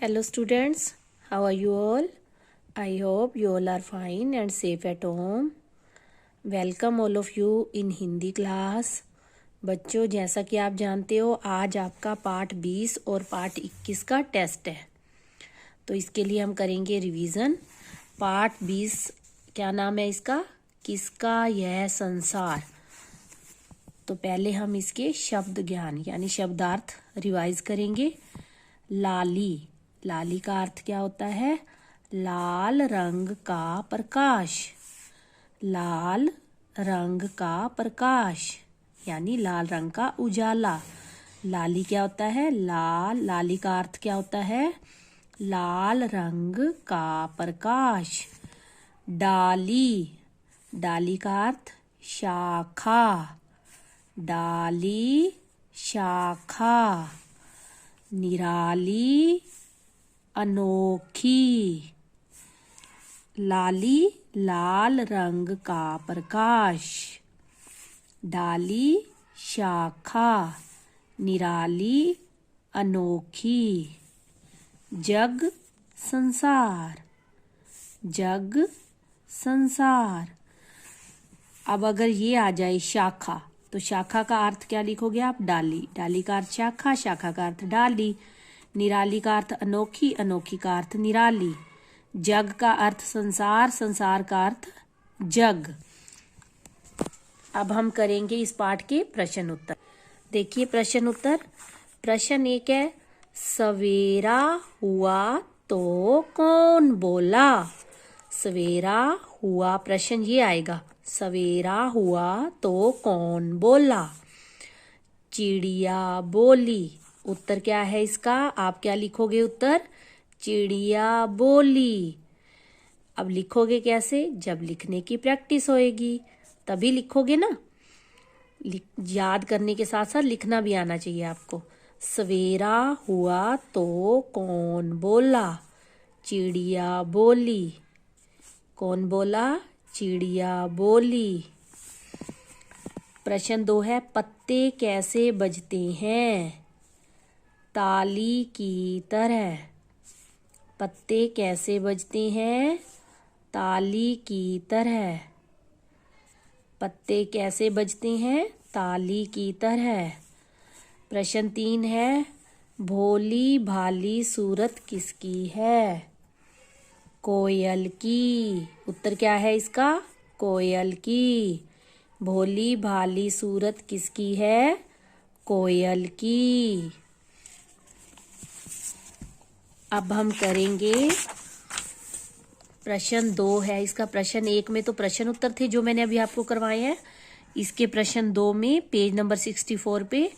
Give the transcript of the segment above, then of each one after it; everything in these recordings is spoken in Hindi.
Hello students, how are you all? I hope you all are fine and safe at home. Welcome all of you in Hindi class. बच्चों, जैसा कि आप जानते हो आज आपका पार्ट 20 और पार्ट 21 का टेस्ट है, तो इसके लिए हम करेंगे रिवीजन। पार्ट 20 क्या नाम है इसका? किसका यह संसार। तो पहले हम इसके शब्द ज्ञान यानी शब्दार्थ रिवाइज करेंगे। लाली, लाली का अर्थ क्या होता है? लाल रंग का प्रकाश। लाल रंग का प्रकाश यानी लाल रंग का उजाला। लाली क्या होता है? लाली का अर्थ क्या होता है? लाल रंग का प्रकाश। डाली, डाली का अर्थ शाखा। डाली शाखा। निराली अनोखी। लाली लाल रंग का प्रकाश। डाली शाखा। निराली अनोखी। जग संसार। जग संसार। अब अगर ये आ जाए शाखा, तो शाखा का अर्थ क्या लिखोगे आप? डाली। डाली का अर्थ शाखा, शाखा का अर्थ डाली। निराली का अर्थ अनोखी, अनोखी का अर्थ निराली। जग का अर्थ संसार, संसार का अर्थ जग। अब हम करेंगे इस पाठ के प्रश्न उत्तर। देखिए प्रश्न उत्तर। प्रश्न 1 है, सवेरा हुआ तो कौन बोला? सवेरा हुआ, प्रश्न ये आएगा, सवेरा हुआ तो कौन बोला? चिड़िया बोली। उत्तर क्या है इसका? आप क्या लिखोगे उत्तर? चिड़िया बोली। अब लिखोगे कैसे? जब लिखने की प्रैक्टिस होएगी तभी लिखोगे ना। याद करने के साथ साथ लिखना भी आना चाहिए आपको। सवेरा हुआ तो कौन बोला? चिड़िया बोली। कौन बोला? चिड़िया बोली। प्रश्न 2 है, पत्ते कैसे बजते हैं? ताली की तरह। पत्ते कैसे बजते हैं? ताली की तरह। पत्ते कैसे बजते हैं? ताली की तरह। प्रश्न 3 है, भोली भाली सूरत किसकी है? कोयल की। उत्तर क्या है इसका? कोयल की। भोली भाली सूरत किसकी है? कोयल की। अब हम करेंगे प्रश्न 2 है इसका। प्रश्न 1 में तो प्रश्न उत्तर थे जो मैंने अभी आपको करवाए हैं। इसके प्रश्न 2 में पेज नंबर 64 पे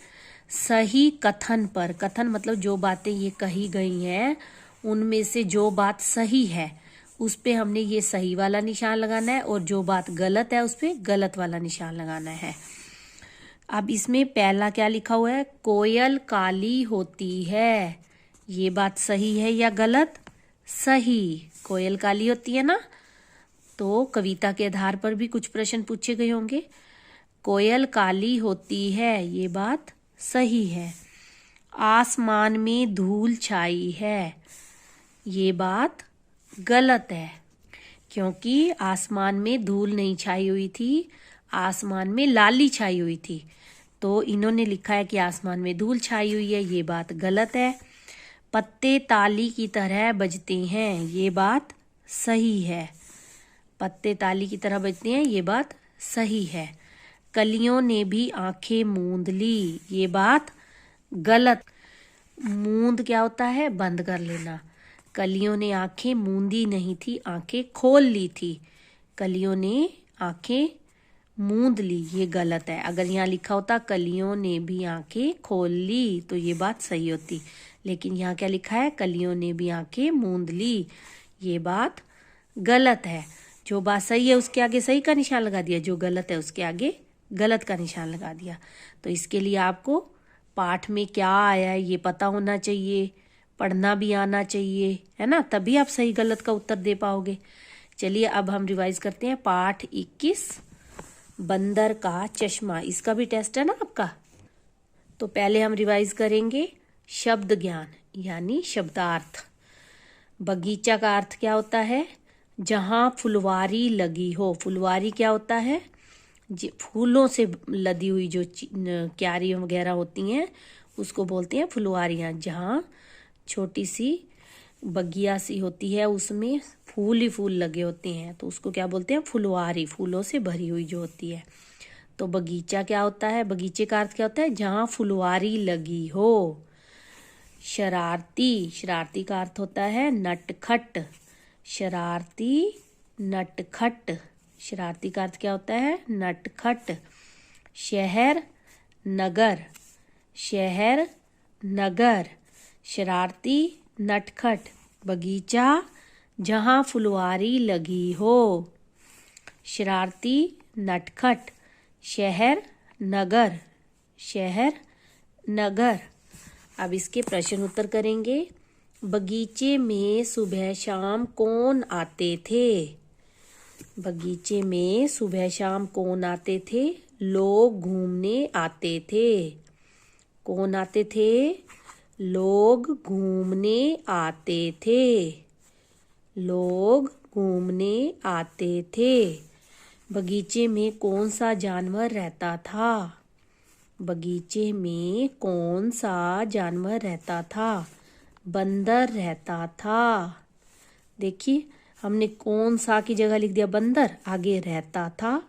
सही कथन पर, कथन मतलब जो बातें ये कही गई हैं उनमें से जो बात सही है उस पे हमने ये सही वाला निशान लगाना है, और जो बात गलत है उस पे गलत वाला निशान लगाना है। अब इसमें पहला क्या लिखा हुआ है? कोयल काली होती है। ये बात सही है या गलत? सही। कोयल काली होती है ना। तो कविता के आधार पर भी कुछ प्रश्न पूछे गए होंगे। कोयल काली होती है, ये बात सही है। आसमान में धूल छाई है, ये बात गलत है, क्योंकि आसमान में धूल नहीं छाई हुई थी, आसमान में लाली छाई हुई थी। तो इन्होंने लिखा है कि आसमान में धूल छाई हुई है, ये बात गलत है। पत्ते ताली की तरह बजते हैं, ये बात सही है। पत्ते ताली की तरह बजते हैं, ये बात सही है। कलियों ने भी आंखें मूंद ली, ये बात गलत। मूंद क्या होता है? बंद कर लेना। कलियों ने आंखें मूंदी नहीं थी, आंखें खोल ली थी। कलियों ने आंखें मूंद ली, ये गलत है। अगर यहाँ लिखा होता कलियों ने भी आंखें खोल ली तो ये बात सही होती, लेकिन यहाँ क्या लिखा है? कलियों ने भी आंखें मूंद ली, ये बात गलत है। जो बात सही है उसके आगे सही का निशान लगा दिया, जो गलत है उसके आगे गलत का निशान लगा दिया। तो इसके लिए आपको पाठ में क्या आया है ये पता होना चाहिए, पढ़ना भी आना चाहिए, है ना, तभी आप सही गलत का उत्तर दे पाओगे। चलिए अब हम रिवाइज करते हैं। पाठ 21, बंदर का चश्मा, इसका भी टेस्ट है ना आपका। तो पहले हम रिवाइज करेंगे शब्द ज्ञान यानी शब्दार्थ। बगीचा का अर्थ क्या होता है? जहाँ फुलवारी लगी हो। फुलवारी क्या होता है? फूलों से लदी हुई जो क्यारी वगैरह होती हैं उसको बोलते हैं फुलवारियाँ। जहाँ छोटी सी बगिया सी होती है उसमें फूल ही फूल लगे होते हैं तो उसको क्या बोलते हैं? फुलवारी। फूलों से भरी हुई जो होती है। तो बगीचा क्या होता है? बगीचे का अर्थ क्या होता है? जहाँ फुलवारी लगी हो। शरारती। शरारती का अर्थ होता है नटखट। शरारती, नटखट। शरारती का अर्थ क्या होता है? नटखट। शहर, नगर। शहर, नगर। शरारती, नटखट। बगीचा, जहाँ फुलवारी लगी हो। शरारती, नटखट। शहर, नगर। शहर, नगर। अब इसके प्रश्न उत्तर करेंगे। बगीचे में सुबह शाम कौन आते थे? बगीचे में सुबह शाम कौन आते थे? लोग घूमने आते थे। कौन आते थे? लोग घूमने आते थे। लोग घूमने आते थे। बगीचे में कौन सा जानवर रहता था? बगीचे में कौन सा जानवर रहता था? बंदर रहता था। देखिए हमने कौन सा की जगह लिख दिया बंदर, आगे रहता था।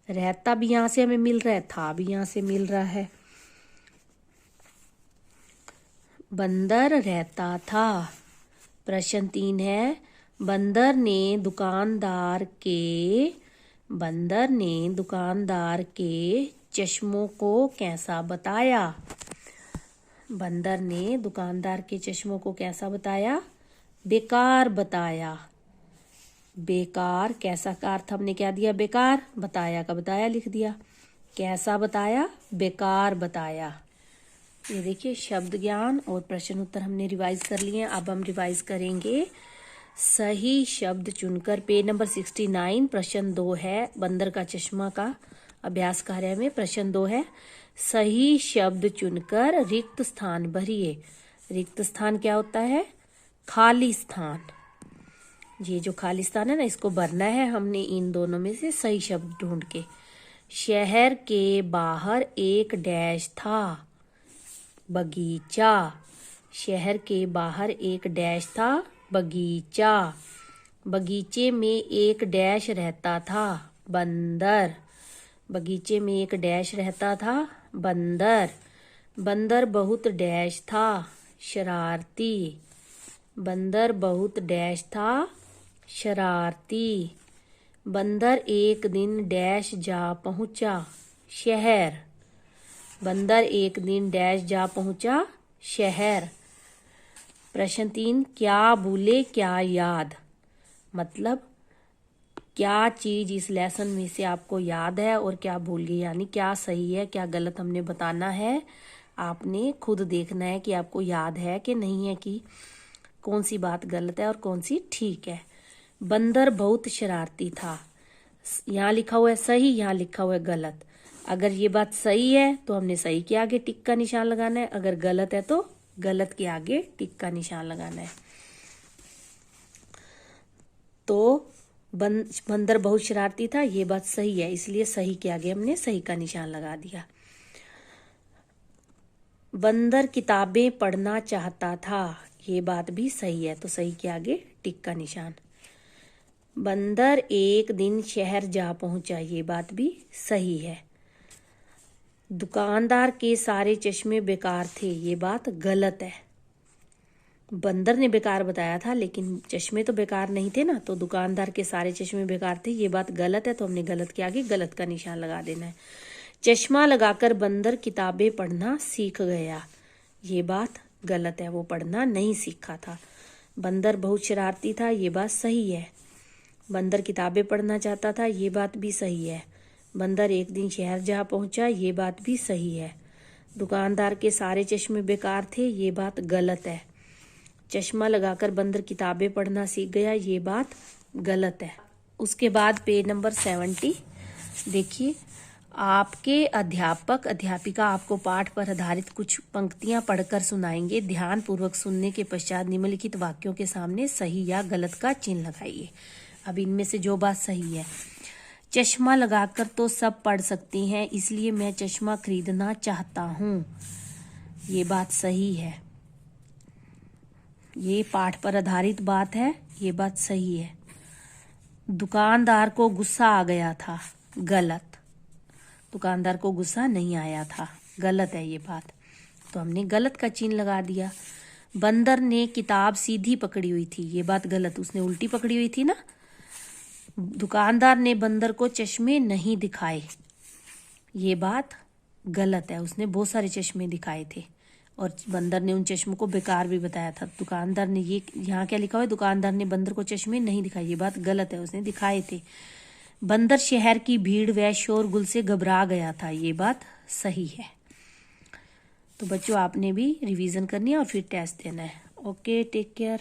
रहता भी यहाँ से हमें मिल रहा है, था भी यहाँ से मिल रहा है। बंदर रहता था। प्रश्न 3 है। बंदर ने दुकानदार के चश्मों को कैसा बताया? बंदर ने दुकानदार के चश्मों को कैसा बताया? बेकार बताया। बेकार, कैसा का अर्थ हमने क्या दिया? बेकार। बताया का बताया लिख दिया। कैसा बताया? बेकार बताया। ये देखिए शब्द ज्ञान और प्रश्न उत्तर हमने रिवाइज कर लिए हैं। अब हम रिवाइज करेंगे। सही शब्द चुनकर पेज नंबर 69 प्रश्न 2 है बंदर का चश्मा का अभ्यास कार्य में। प्रश्न 2 है सही शब्द चुनकर रिक्त स्थान भरिए। रिक्त स्थान क्या होता है? खाली स्थान। ये जो खाली स्थान है ना इसको भरना है हमने इन दोनों में से सही शब्द ढूंढ के। शहर के बाहर एक डैश था। बगीचा। शहर के बाहर एक डैश था। बगीचा। बगीचे में एक डैश रहता था। बंदर। बगीचे में एक डैश रहता था। बंदर। बंदर बहुत डैश था। शरारती। बंदर बहुत डैश था। शरारती। बंदर एक दिन डैश जा पहुंचा। शहर। बंदर एक दिन डैश जा पहुंचा। शहर। प्रश्न 3 क्या भूले क्या याद? मतलब क्या चीज इस लेसन में से आपको याद है और क्या भूल गई, यानी क्या सही है क्या गलत हमने बताना है। आपने खुद देखना है कि आपको याद है कि नहीं है, कि कौन सी बात गलत है और कौन सी ठीक है। बंदर बहुत शरारती था। यहाँ लिखा हुआ है सही, यहाँ लिखा हुआ है गलत। अगर ये बात सही है तो हमने सही के आगे टिक का निशान लगाना है, अगर गलत है तो गलत के आगे टिक का निशान लगाना है। तो बंदर बहुत शरारती था, ये बात सही है, इसलिए सही के आगे हमने सही का निशान लगा दिया। बंदर किताबें पढ़ना चाहता था, ये बात भी सही है, तो सही के आगे टिक का निशान। बंदर एक दिन शहर जा पहुंचा, ये बात भी सही है। दुकानदार के सारे चश्मे बेकार थे, ये बात गलत है। बंदर ने बेकार बताया था लेकिन चश्मे तो बेकार नहीं थे ना, तो दुकानदार के सारे चश्मे बेकार थे, ये बात गलत है, तो हमने गलत के आगे गलत का निशान लगा देना है। चश्मा लगाकर बंदर किताबें पढ़ना सीख गया, ये बात गलत है, वो पढ़ना नहीं सीखा था। बंदर बहुत शरारती था, ये बात सही है। बंदर किताबें पढ़ना चाहता था, ये बात भी सही है। बंदर एक दिन शहर जा पहुंचा, ये बात भी सही है। दुकानदार के सारे चश्मे बेकार थे, ये बात गलत है। चश्मा लगाकर बंदर किताबें पढ़ना सीख गया, ये बात गलत है। उसके बाद पेज नंबर 70 देखिए। आपके अध्यापक अध्यापिका आपको पाठ पर आधारित कुछ पंक्तियां पढ़कर सुनाएंगे। ध्यान पूर्वक सुनने के पश्चात निम्नलिखित वाक्यों के सामने सही या गलत का चिन्ह लगाइए। अब इनमें से जो बात सही है, चश्मा लगाकर तो सब पढ़ सकती हैं, इसलिए मैं चश्मा खरीदना चाहता हूँ। ये बात सही है, ये पाठ पर आधारित बात है, ये बात सही है। दुकानदार को गुस्सा आ गया था, गलत। दुकानदार को गुस्सा नहीं आया था, गलत है ये बात, तो हमने गलत का चिन्ह लगा दिया। बंदर ने किताब सीधी पकड़ी हुई थी, ये बात गलत, उसने उल्टी पकड़ी हुई थी ना। दुकानदार ने बंदर को चश्मे नहीं दिखाए, ये बात गलत है, उसने बहुत सारे चश्मे दिखाए थे और बंदर ने उन चश्मों को बेकार भी बताया था। दुकानदार ने, ये यहाँ क्या लिखा हुआ है, दुकानदार ने बंदर को चश्मे नहीं दिखाए, ये बात गलत है, उसने दिखाए थे। बंदर शहर की भीड़ व शोरगुल से घबरा गया था, ये बात सही है। तो बच्चों आपने भी रिवीजन करनी है और फिर टेस्ट देना है। Okay, take care.